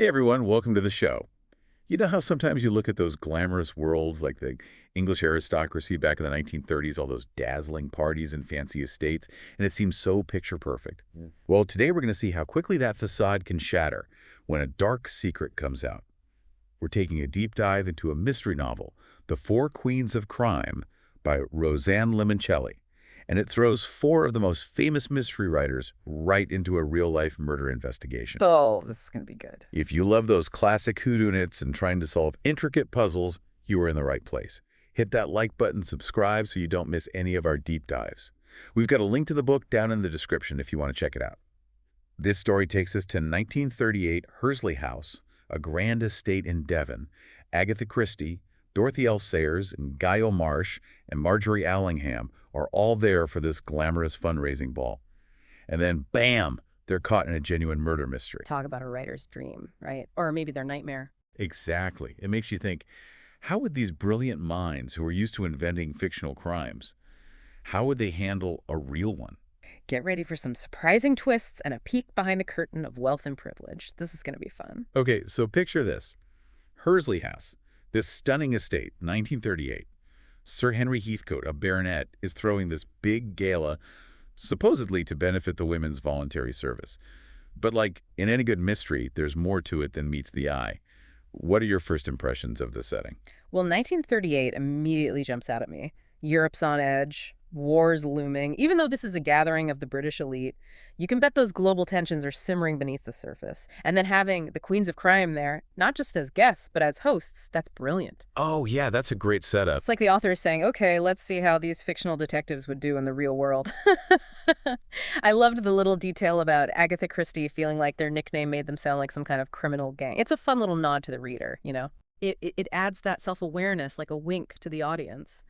Hey everyone, welcome to the show. You know how sometimes you look at those glamorous worlds like the English aristocracy back in the 1930s, all those dazzling parties and fancy estates, and it seems so picture perfect? Mm. Well, today we're going to see how quickly that facade can shatter when a dark secret comes out. We're taking a deep dive into a mystery novel, The Four Queens of Crime by Roseanne Limoncelli. And it throws four of the most famous mystery writers right into a real-life murder investigation. Oh, this is going to be good. If you love those classic whodunits and trying to solve intricate puzzles, you are in the right place. Hit that like button, subscribe so you don't miss any of our deep dives. We've got a link to the book down in the description if you want to check it out. This story takes us to 1938 Hursley House, a grand estate in Devon. Agatha Christie, Dorothy L. and Ngaio Marsh and Margery Allingham are all there for this glamorous fundraising ball. And then, bam! They're caught in a genuine murder mystery. Talk about a writer's dream, right? Or maybe their nightmare. Exactly. It makes you think, how would these brilliant minds who are used to inventing fictional crimes, how would they handle a real one? Get ready for some surprising twists and a peek behind the curtain of wealth and privilege. This is going to be fun. Okay, so picture this. Hursley House, this stunning estate, 1938. Sir Henry Heathcote, a baronet, is throwing this big gala supposedly to benefit the women's voluntary service. But like in any good mystery, there's more to it than meets the eye. What are your first impressions of the setting? Well, 1938 immediately jumps out at me. Europe's on edge, wars looming. Even though this is a gathering of the British elite, you can bet those global tensions are simmering beneath the surface. And then having the Queens of Crime there, not just as guests, but as hosts, that's brilliant. Oh, yeah, that's a great setup. It's like the author is saying, okay, let's see how these fictional detectives would do in the real world. I loved the little detail about Agatha Christie feeling like their nickname made them sound like some kind of criminal gang. It's a fun little nod to the reader, you know? It adds that self-awareness, like a wink to the audience.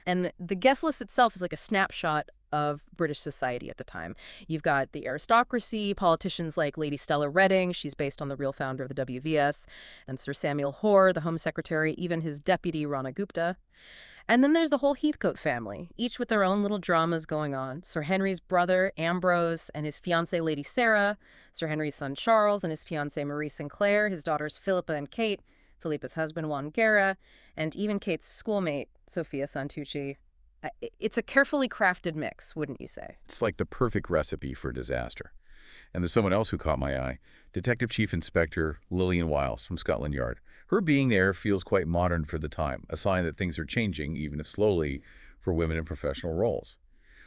And the guest list itself is like a snapshot of British society at the time. You've got the aristocracy, politicians like Lady Stella Redding, she's based on the real founder of the WVS, and Sir Samuel Hoare, the Home Secretary, even his deputy, Rana Gupta. And then there's the whole Heathcote family, each with their own little dramas going on. Sir Henry's brother, Ambrose, and his fiancée, Lady Sarah, Sir Henry's son, Charles, and his fiancée, Marie Sinclair, his daughters, Philippa and Kate, Philippa's husband, Juan Guerra, and even Kate's schoolmate, Sophia Santucci. It's a carefully crafted mix, wouldn't you say? It's like the perfect recipe for disaster. And there's someone else who caught my eye, Detective Chief Inspector Lillian Wiles from Scotland Yard. Her being there feels quite modern for the time, a sign that things are changing, even if slowly, for women in professional roles.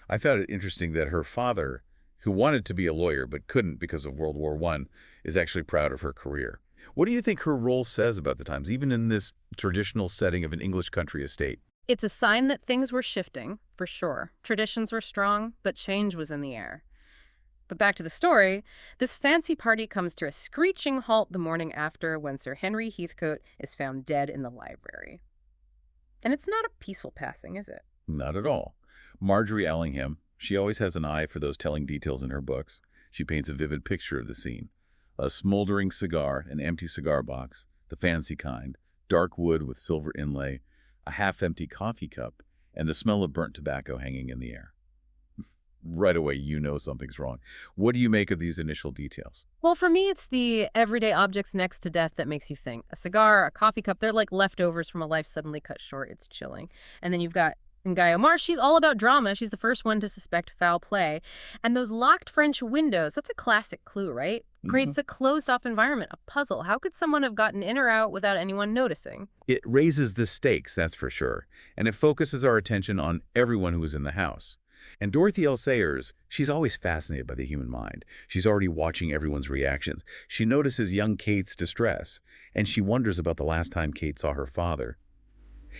I found it interesting that her father, who wanted to be a lawyer but couldn't because of World War I, is actually proud of her career. What do you think her role says about the times, even in this traditional setting of an English country estate? It's a sign that things were shifting, for sure. Traditions were strong, but change was in the air. But back to the story, this fancy party comes to a screeching halt the morning after when Sir Henry Heathcote is found dead in the library. And it's not a peaceful passing, is it? Not at all. Margery Allingham, she always has an eye for those telling details in her books. She paints a vivid picture of the scene. A smoldering cigar, an empty cigar box, the fancy kind, dark wood with silver inlay, a half-empty coffee cup, and the smell of burnt tobacco hanging in the air. Right away, you know something's wrong. What do you make of these initial details? Well, for me, it's the everyday objects next to death that makes you think. A cigar, a coffee cup, they're like leftovers from a life suddenly cut short. It's chilling. And then you've got Ngaio Marsh, she's all about drama. She's the first one to suspect foul play. And those locked French windows, that's a classic clue, right? Creates a closed-off environment, a puzzle. How could someone have gotten in or out without anyone noticing? It raises the stakes, that's for sure, and it focuses our attention on everyone who was in the house. And Dorothy L. Sayers, she's always fascinated by the human mind. She's already watching everyone's reactions. She notices young Kate's distress, and she wonders about the last time Kate saw her father.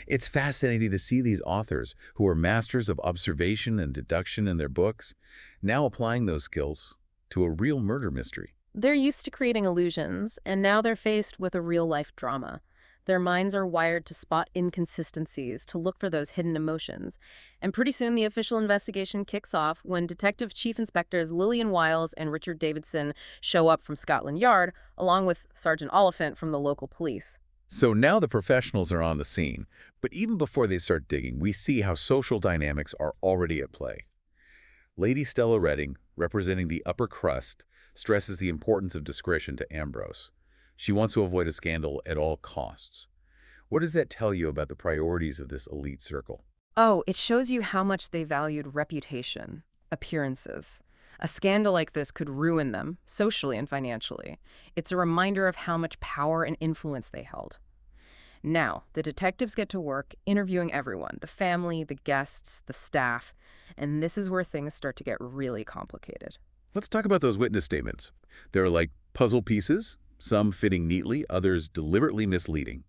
It's fascinating to see these authors, who are masters of observation and deduction in their books, now applying those skills to a real murder mystery. They're used to creating illusions, and now they're faced with a real-life drama. Their minds are wired to spot inconsistencies, to look for those hidden emotions. And pretty soon the official investigation kicks off when Detective Chief Inspectors Lillian Wiles and Richard Davidson show up from Scotland Yard, along with Sergeant Oliphant from the local police. So now the professionals are on the scene, but even before they start digging, we see how social dynamics are already at play. Lady Stella Redding, representing the upper crust, stresses the importance of discretion to Ambrose. She wants to avoid a scandal at all costs. What does that tell you about the priorities of this elite circle? Oh, it shows you how much they valued reputation, appearances. A scandal like this could ruin them, socially and financially. It's a reminder of how much power and influence they held. Now, the detectives get to work interviewing everyone, the family, the guests, the staff, and this is where things start to get really complicated. Let's talk about those witness statements. They're like puzzle pieces, some fitting neatly, others deliberately misleading.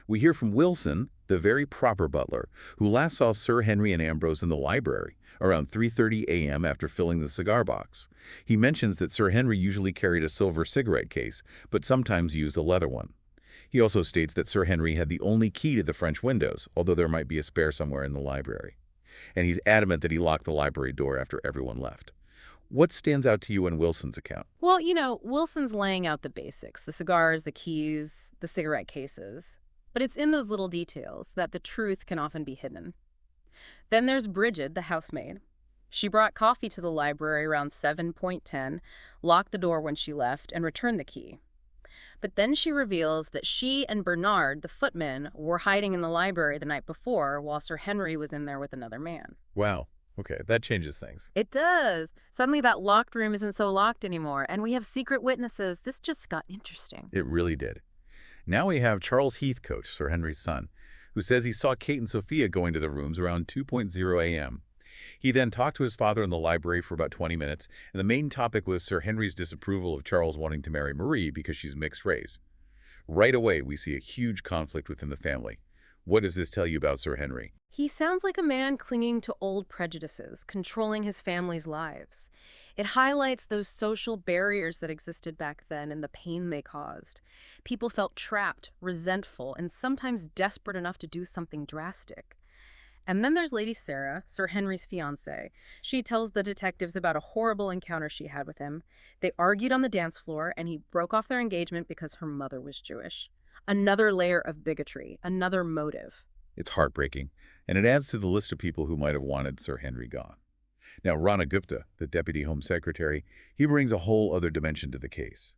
We hear from Wilson, the very proper butler, who last saw Sir Henry and Ambrose in the library around 3:30 a.m. after filling the cigar box. He mentions that Sir Henry usually carried a silver cigarette case, but sometimes used a leather one. He also states that Sir Henry had the only key to the French windows, although there might be a spare somewhere in the library. And he's adamant that he locked the library door after everyone left. What stands out to you in Wilson's account? Well, Wilson's laying out the basics, the cigars, the keys, the cigarette cases. But it's in those little details that the truth can often be hidden. Then there's Bridget, the housemaid. She brought coffee to the library around 7:10, locked the door when she left, and returned the key. But then she reveals that she and Bernard, the footman, were hiding in the library the night before while Sir Henry was in there with another man. Wow. Okay, that changes things. It does. Suddenly that locked room isn't so locked anymore, and we have secret witnesses. This just got interesting. It really did. Now we have Charles Heathcote, Sir Henry's son, who says he saw Kate and Sophia going to the rooms around 2:00 a.m. He then talked to his father in the library for about 20 minutes, and the main topic was Sir Henry's disapproval of Charles wanting to marry Marie because she's mixed race. Right away, we see a huge conflict within the family. What does this tell you about Sir Henry? He sounds like a man clinging to old prejudices, controlling his family's lives. It highlights those social barriers that existed back then and the pain they caused. People felt trapped, resentful, and sometimes desperate enough to do something drastic. And then there's Lady Sarah, Sir Henry's fiancée. She tells the detectives about a horrible encounter she had with him. They argued on the dance floor, and he broke off their engagement because her mother was Jewish. Another layer of bigotry, another motive. It's heartbreaking, and it adds to the list of people who might have wanted Sir Henry gone. Now, Rana Gupta, the Deputy Home Secretary, he brings a whole other dimension to the case.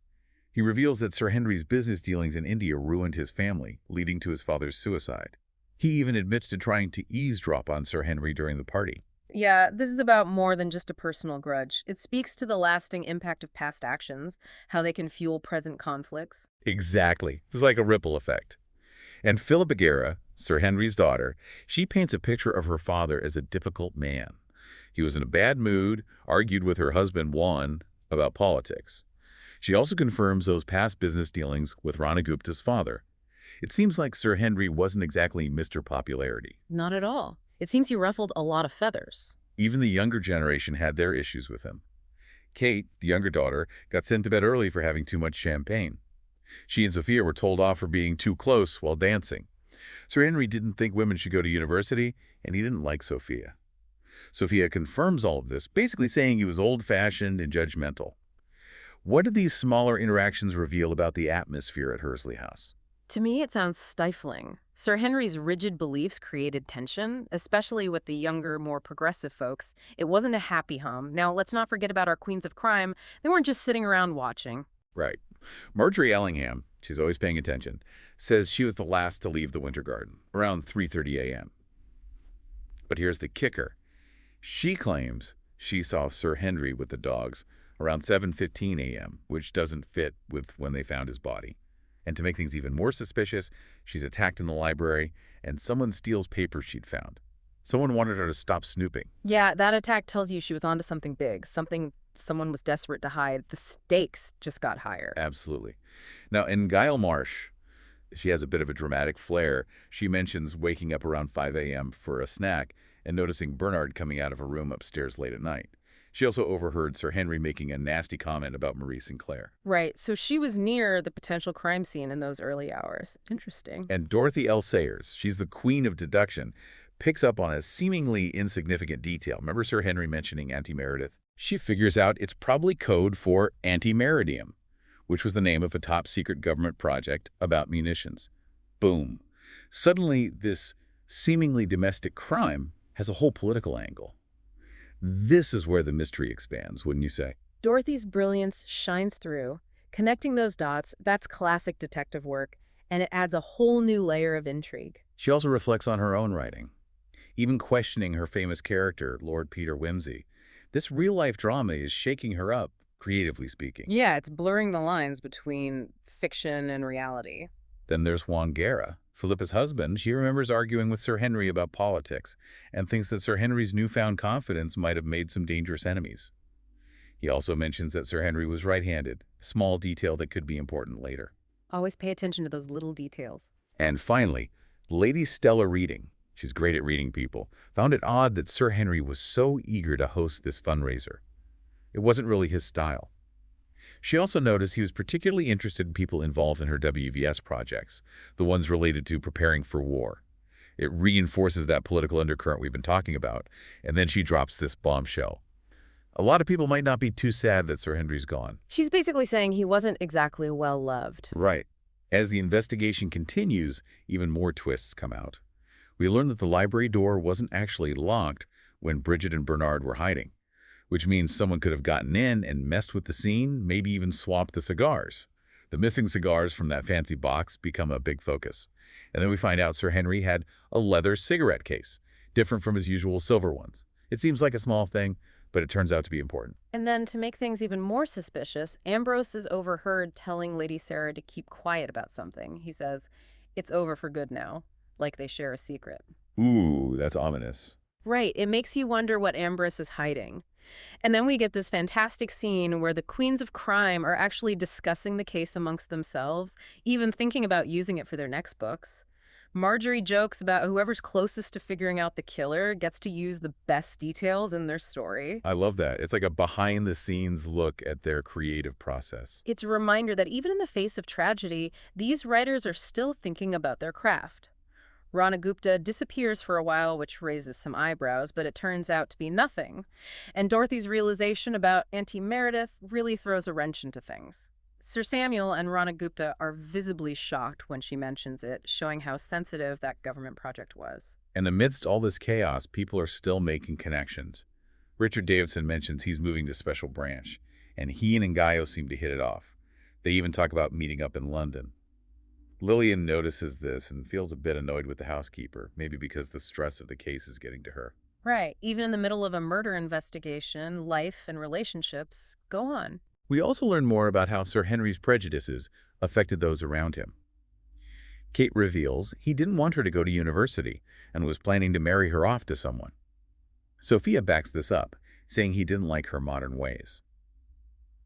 He reveals that Sir Henry's business dealings in India ruined his family, leading to his father's suicide. He even admits to trying to eavesdrop on Sir Henry during the party. Yeah, this is about more than just a personal grudge. It speaks to the lasting impact of past actions, how they can fuel present conflicts. Exactly. It's like a ripple effect. And Philippa Guerra, Sir Henry's daughter, she paints a picture of her father as a difficult man. He was in a bad mood, argued with her husband, Juan, about politics. She also confirms those past business dealings with Rana Gupta's father. It seems like Sir Henry wasn't exactly Mr. Popularity. Not at all. It seems he ruffled a lot of feathers. Even the younger generation had their issues with him. Kate, the younger daughter, got sent to bed early for having too much champagne. She and Sophia were told off for being too close while dancing. Sir Henry didn't think women should go to university, and he didn't like Sophia. Sophia confirms all of this, basically saying he was old-fashioned and judgmental. What did these smaller interactions reveal about the atmosphere at Hursley House? To me, it sounds stifling. Sir Henry's rigid beliefs created tension, especially with the younger, more progressive folks. It wasn't a happy hum. Now, let's not forget about our queens of crime. They weren't just sitting around watching. Right. Margery Allingham, she's always paying attention, says she was the last to leave the Winter Garden, around 3:30 a.m. But here's the kicker. She claims she saw Sir Henry with the dogs around 7:15 a.m., which doesn't fit with when they found his body. And to make things even more suspicious, she's attacked in the library, and someone steals papers she'd found. Someone wanted her to stop snooping. Yeah, that attack tells you she was onto something big, something someone was desperate to hide. The stakes just got higher. Absolutely. Now, in Ngaio Marsh, she has a bit of a dramatic flair. She mentions waking up around 5 a.m. for a snack and noticing Bernard coming out of a room upstairs late at night. She also overheard Sir Henry making a nasty comment about Marie Sinclair. Right, so she was near the potential crime scene in those early hours. Interesting. And Dorothy L. Sayers, she's the queen of deduction, picks up on a seemingly insignificant detail. Remember Sir Henry mentioning anti-Meredith? She figures out it's probably code for anti-Meridium, which was the name of a top-secret government project about munitions. Boom. Suddenly, this seemingly domestic crime has a whole political angle. This is where the mystery expands, wouldn't you say? Dorothy's brilliance shines through, Connecting those dots, that's classic detective work, and it adds a whole new layer of intrigue. She also reflects on her own writing, even questioning her famous character, Lord Peter Wimsey. This real-life drama is shaking her up, creatively speaking. Yeah, it's blurring the lines between fiction and reality. Then there's Juan Guerra, Philippa's husband. She remembers arguing with Sir Henry about politics and thinks that Sir Henry's newfound confidence might have made some dangerous enemies. He also mentions that Sir Henry was right-handed, small detail that could be important later. Always pay attention to those little details. And finally, Lady Stella Reading, she's great at reading people, found it odd that Sir Henry was so eager to host this fundraiser. It wasn't really his style. She also noticed he was particularly interested in people involved in her WVS projects, the ones related to preparing for war. It reinforces that political undercurrent we've been talking about, and then she drops this bombshell. A lot of people might not be too sad that Sir Henry's gone. She's basically saying he wasn't exactly well loved. Right. As the investigation continues, even more twists come out. We learn that the library door wasn't actually locked when Bridget and Bernard were hiding, which means someone could have gotten in and messed with the scene, maybe even swapped the cigars. The missing cigars from that fancy box become a big focus. And then we find out Sir Henry had a leather cigarette case, different from his usual silver ones. It seems like a small thing, but it turns out to be important. And then to make things even more suspicious, Ambrose is overheard telling Lady Sarah to keep quiet about something. He says, "It's over for good now," like they share a secret. Ooh, that's ominous. Right, it makes you wonder what Ambrose is hiding. And then we get this fantastic scene where the queens of crime are actually discussing the case amongst themselves, even thinking about using it for their next books. Margery jokes about whoever's closest to figuring out the killer gets to use the best details in their story. I love that. It's like a behind-the-scenes look at their creative process. It's a reminder that even in the face of tragedy, these writers are still thinking about their craft. Rana Gupta disappears for a while, which raises some eyebrows, but it turns out to be nothing. And Dorothy's realization about Auntie Meredith really throws a wrench into things. Sir Samuel and Rana Gupta are visibly shocked when she mentions it, showing how sensitive that government project was. And amidst all this chaos, people are still making connections. Richard Davidson mentions he's moving to Special Branch, and he and Ngaio seem to hit it off. They even talk about meeting up in London. Lillian notices this and feels a bit annoyed with the housekeeper, maybe because the stress of the case is getting to her. Right. Even in the middle of a murder investigation, life and relationships go on. We also learn more about how Sir Henry's prejudices affected those around him. Kate reveals he didn't want her to go to university and was planning to marry her off to someone. Sophia backs this up, saying he didn't like her modern ways.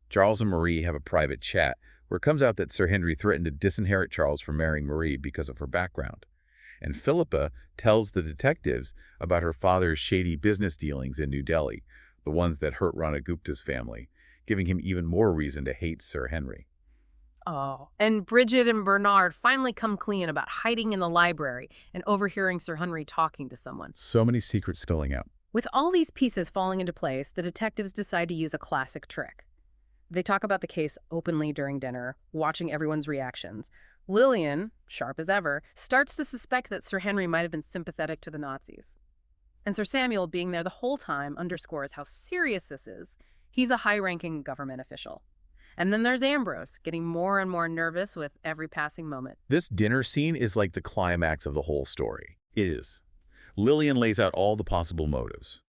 Charles and Marie have a private chat where it comes out that Sir Henry threatened to disinherit Charles from marrying Marie because of her background. And Philippa tells the detectives about her father's shady business dealings in New Delhi, the ones that hurt Rana Gupta's family, giving him even more reason to hate Sir Henry. Oh. And Bridget and Bernard finally come clean about hiding in the library and overhearing Sir Henry talking to someone. So many secrets spilling out. With all these pieces falling into place, the detectives decide to use a classic trick. They talk about the case openly during dinner, watching everyone's reactions. Lillian, sharp as ever, starts to suspect that Sir Henry might have been sympathetic to the Nazis. And Sir Samuel, being there the whole time, underscores how serious this is. He's a high-ranking government official. And then there's Ambrose, getting more and more nervous with every passing moment. This dinner scene is like the climax of the whole story. It is. Lillian lays out all the possible motives.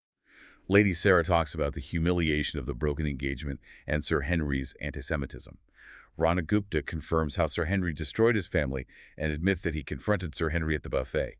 Lady Sarah talks about the humiliation of the broken engagement and Sir Henry's anti-Semitism. Rana Gupta confirms how Sir Henry destroyed his family and admits that he confronted Sir Henry at the buffet.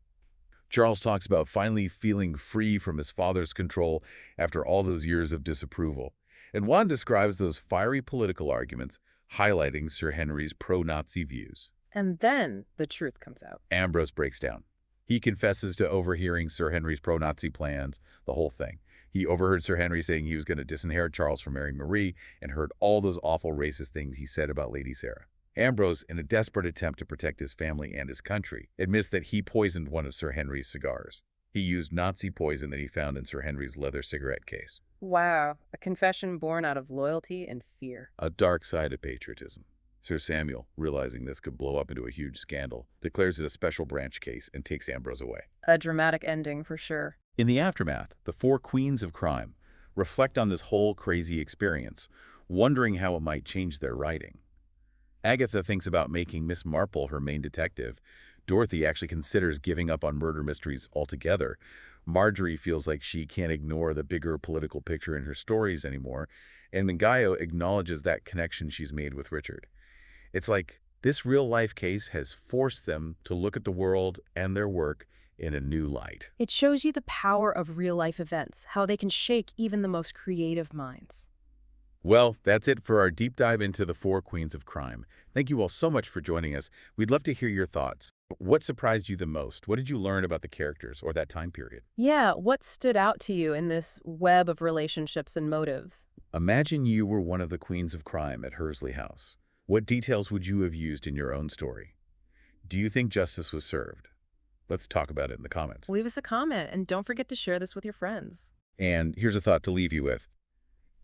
Charles talks about finally feeling free from his father's control after all those years of disapproval. And Juan describes those fiery political arguments, highlighting Sir Henry's pro-Nazi views. And then the truth comes out. Ambrose breaks down. He confesses to overhearing Sir Henry's pro-Nazi plans, the whole thing. He overheard Sir Henry saying he was going to disinherit Charles from marrying Marie and heard all those awful racist things he said about Lady Sarah. Ambrose, in a desperate attempt to protect his family and his country, admits that he poisoned one of Sir Henry's cigars. He used Nazi poison that he found in Sir Henry's leather cigarette case. Wow, a confession born out of loyalty and fear. A dark side of patriotism. Sir Samuel, realizing this could blow up into a huge scandal, declares it a special branch case and takes Ambrose away. A dramatic ending for sure. In the aftermath, the four queens of crime reflect on this whole crazy experience, wondering how it might change their writing. Agatha thinks about making Miss Marple her main detective. Dorothy actually considers giving up on murder mysteries altogether. Margery feels like she can't ignore the bigger political picture in her stories anymore, and Ngaio acknowledges that connection she's made with Richard. It's like this real-life case has forced them to look at the world and their work in a new light. It shows you the power of real-life events, how they can shake even the most creative minds. Well, that's it for our deep dive into the four queens of crime. Thank you all so much for joining us. We'd love to hear your thoughts. What surprised you the most? What did you learn about the characters or that time period? Yeah, what stood out to you in this web of relationships and motives? Imagine you were one of the queens of crime at Hursley House. What details would you have used in your own story? Do you think justice was served? Let's talk about it in the comments. Leave us a comment and don't forget to share this with your friends. And here's a thought to leave you with.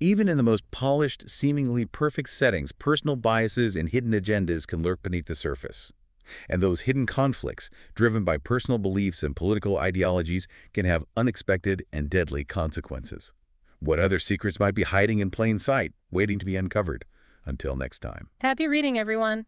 Even in the most polished, seemingly perfect settings, personal biases and hidden agendas can lurk beneath the surface. And those hidden conflicts, driven by personal beliefs and political ideologies, can have unexpected and deadly consequences. What other secrets might be hiding in plain sight, waiting to be uncovered? Until next time. Happy reading, everyone!